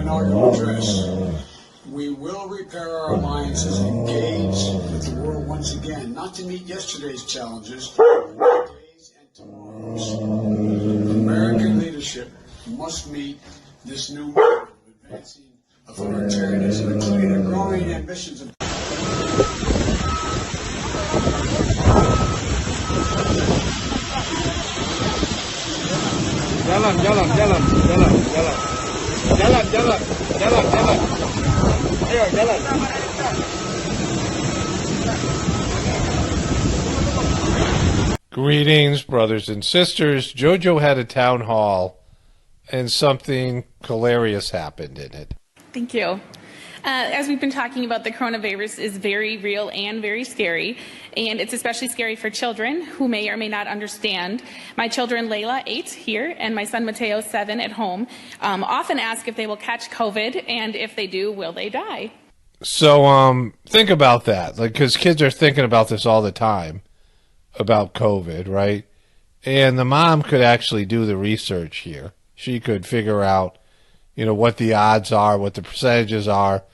inaugural address, we will repair our alliances, engage with the world once again, not to meet yesterday's challenges, but today's and tomorrow's. American leadership must meet this new model of advancing authoritarianism, including the growing ambitions of Greetings, brothers and sisters. JoJo had a town hall, and something hilarious happened in it. Thank you. As we've been talking about, the coronavirus is very real and very scary, and it's especially scary for children who may or may not understand. My children, Layla, 8 here, and my son, Mateo, 7 at home, often ask if they will catch COVID, and if they do, will they die? So, think about that, because kids are thinking about this all the time, about COVID, right? And the mom could actually do the research here. She could figure out, what the odds are, what the percentages are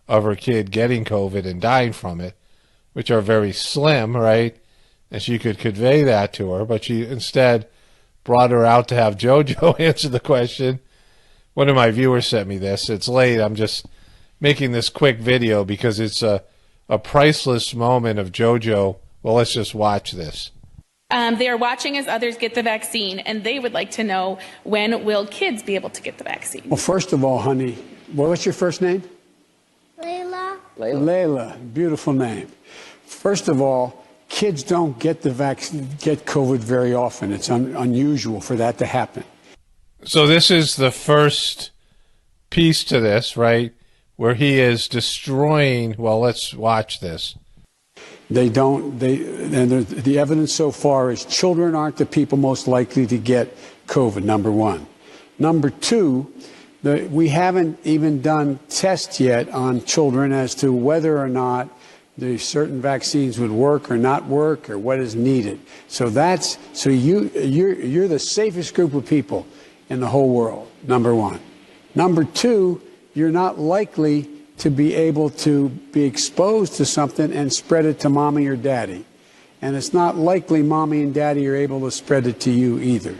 of her kid getting COVID and dying from it, which are very slim, right? And she could convey that to her, but she instead brought her out to have JoJo answer the question. One of my viewers sent me this. It's late. I'm just making this quick video because it's a priceless moment of JoJo. Well, let's just watch this. They are watching as others get the vaccine, and they would like to know, when will kids be able to get the vaccine? Well, first of all, honey, what's your first name? Layla. Layla, beautiful name. First of all, kids don't get the vaccine, get COVID very often. It's unusual for that to happen. So this is the first piece to this, right, where he is destroying. Well, let's watch this. And the evidence so far is children aren't the people most likely to get COVID, number one. Number two, we haven't even done tests yet on children as to whether or not the certain vaccines would work or not work or what is needed. So you're the safest group of people in the whole world, number one. Number two, you're not likely to be able to be exposed to something and spread it to mommy or daddy. And it's not likely mommy and daddy are able to spread it to you either.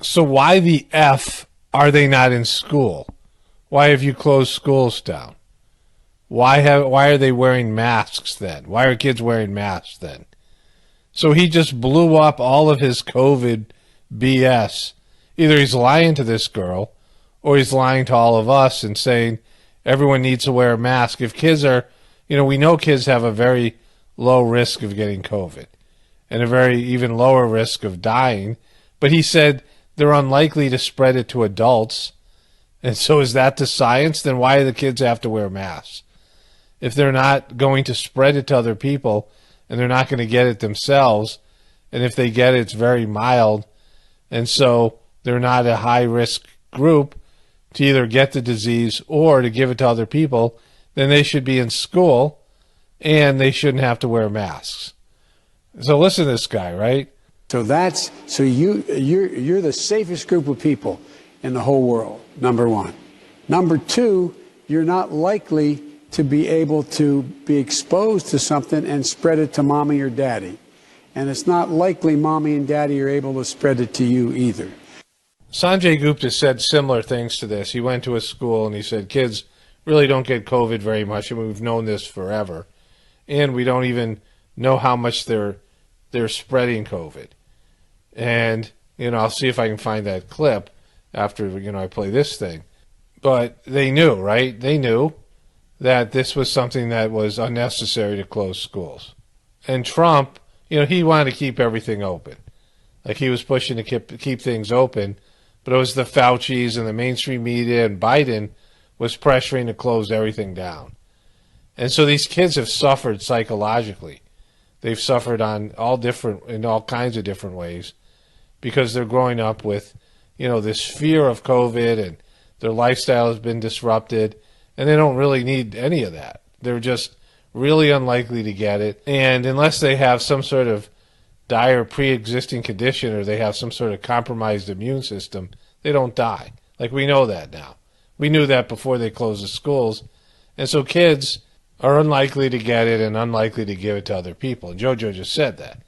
So why the F are they not in school? Why have you closed schools down? Why are they wearing masks then? Why are kids wearing masks then? So he just blew up all of his COVID BS. Either he's lying to this girl or he's lying to all of us and saying everyone needs to wear a mask. If kids are, we know kids have a very low risk of getting COVID and a very even lower risk of dying. But he said they're unlikely to spread it to adults. And so is that the science? Then why do the kids have to wear masks? If they're not going to spread it to other people and they're not going to get it themselves, and if they get it, it's very mild, and so they're not a high-risk group to either get the disease or to give it to other people, then they should be in school and they shouldn't have to wear masks. So listen to this guy, right? So you're the safest group of people in the whole world, number one. Number two, you're not likely to be able to be exposed to something and spread it to mommy or daddy. And it's not likely mommy and daddy are able to spread it to you either. Sanjay Gupta said similar things to this. He went to a school and he said kids really don't get COVID very much, and we've known this forever. And we don't even know how much they're spreading COVID. And, I'll see if I can find that clip after, I play this thing. But they knew, right? They knew that this was something that was unnecessary to close schools. And Trump, he wanted to keep everything open. Like he was pushing to keep things open, but it was the Faucis and the mainstream media, and Biden was pressuring to close everything down. And so these kids have suffered psychologically. They've suffered in all kinds of different ways, because they're growing up with, this fear of COVID, and their lifestyle has been disrupted, and they don't really need any of that. They're just really unlikely to get it. And unless they have some sort of dire pre-existing condition or they have some sort of compromised immune system, they don't die. Like, we know that now. We knew that before they closed the schools. And so kids are unlikely to get it and unlikely to give it to other people. And JoJo just said that.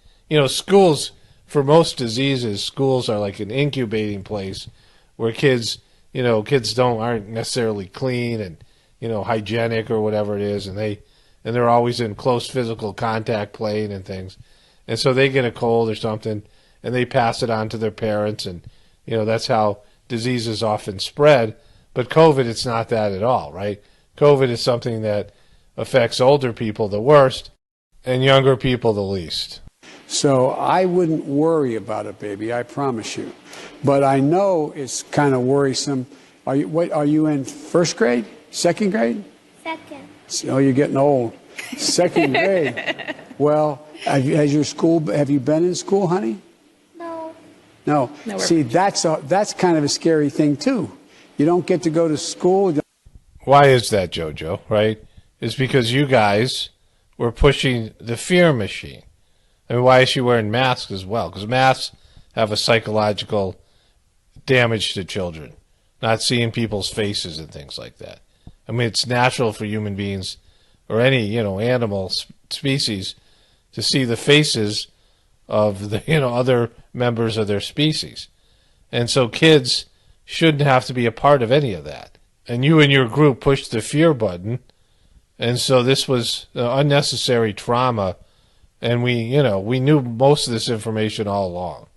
Schools, for most diseases, schools are like an incubating place where kids aren't necessarily clean and, hygienic or whatever it is. And they're always in close physical contact playing and things. And so they get a cold or something and they pass it on to their parents. And, that's how diseases often spread. But COVID, it's not that at all, right? COVID is something that affects older people the worst and younger people the least. So I wouldn't worry about it, baby, I promise you. But I know it's kind of worrisome. Are you in first grade? Second grade? Second. Oh, you're getting old. Second grade. Well, have you been in school, honey? No. No. See, that's kind of a scary thing, too. You don't get to go to school. Why is that, JoJo, right? It's because you guys were pushing the fear machine. I mean, why is she wearing masks as well? Because masks have a psychological damage to children, not seeing people's faces and things like that. I mean, it's natural for human beings or any, animal species to see the faces of the, other members of their species. And so kids shouldn't have to be a part of any of that. And you and your group pushed the fear button. And so this was unnecessary trauma. And we knew most of this information all along.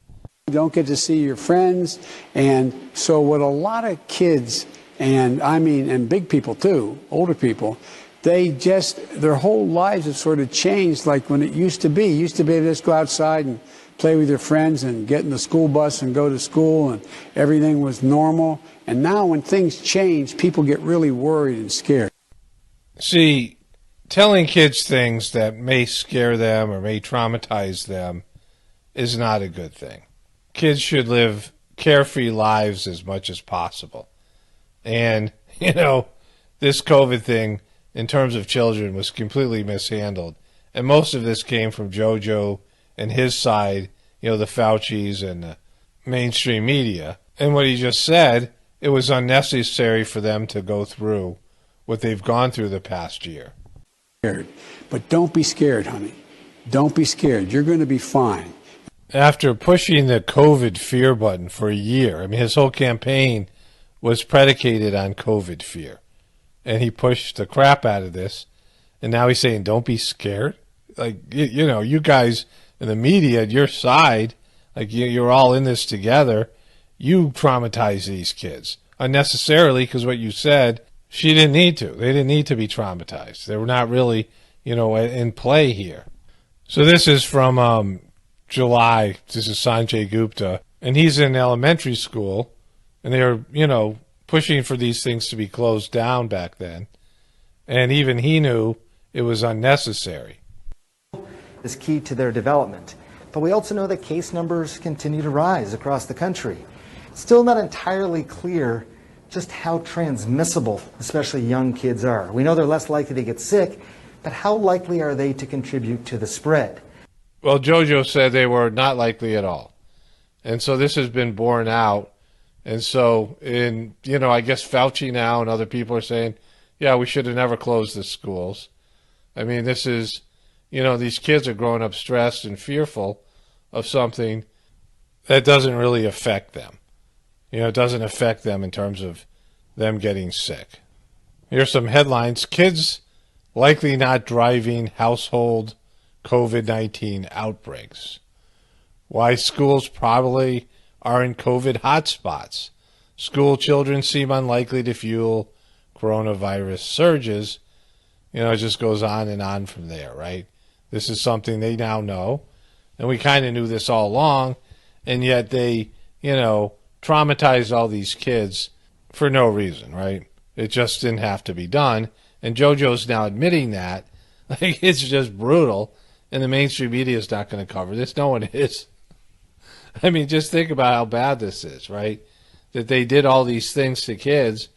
You don't get to see your friends. And so what a lot of kids, and big people too, older people, their whole lives have sort of changed like when it used to be. You used to be able to just go outside and play with your friends and get in the school bus and go to school and everything was normal. And now when things change, people get really worried and scared. See, telling kids things that may scare them or may traumatize them is not a good thing. Kids should live carefree lives as much as possible. And, this COVID thing, in terms of children, was completely mishandled. And most of this came from JoJo and his side, the Faucis and the mainstream media. And what he just said, it was unnecessary for them to go through what they've gone through the past year. But don't be scared, honey. Don't be scared. You're going to be fine. After pushing the COVID fear button for a year, his whole campaign was predicated on COVID fear. And he pushed the crap out of this. And now he's saying, don't be scared. Like, you guys in the media, your side, like you're all in this together. You traumatize these kids unnecessarily because what you said, she didn't need to. They didn't need to be traumatized. They were not really, in play here. So this is from July. This is Sanjay Gupta. And he's in elementary school. And they're, pushing for these things to be closed down back then. And even he knew it was unnecessary. Is key to their development. But we also know that case numbers continue to rise across the country. It's still not entirely clear just how transmissible, especially young kids are. We know they're less likely to get sick, but how likely are they to contribute to the spread? Well, JoJo said they were not likely at all. And so this has been borne out. And so, I guess Fauci now and other people are saying, yeah, we should have never closed the schools. This is, these kids are growing up stressed and fearful of something that doesn't really affect them. It doesn't affect them in terms of them getting sick. Here's some headlines. Kids likely not driving household COVID-19 outbreaks. Why schools probably are in COVID hotspots. School children seem unlikely to fuel coronavirus surges. It just goes on and on from there, right? This is something they now know. And we kind of knew this all along. And yet they, traumatized all these kids for no reason, right? It just didn't have to be done. And JoJo's now admitting that. Like, it's just brutal. And the mainstream media is not going to cover this. No one is. Just think about how bad this is, right? That they did all these things to kids,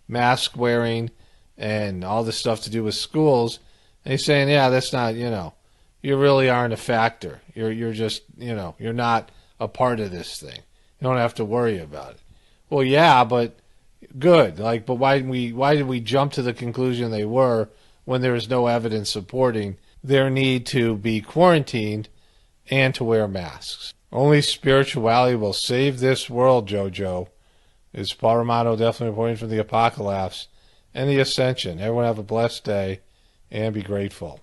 mask wearing and all this stuff to do with schools. And he's saying, yeah, that's not, you really aren't a factor. You're just, you're not a part of this thing. You don't have to worry about it. Well, yeah, but, good. Like, but why did we jump to the conclusion they were when there is no evidence supporting their need to be quarantined and to wear masks? Only spirituality will save this world, Jojo. Is Paul Romano definitely reporting from the Apocalypse and the Ascension. Everyone have a blessed day and be grateful.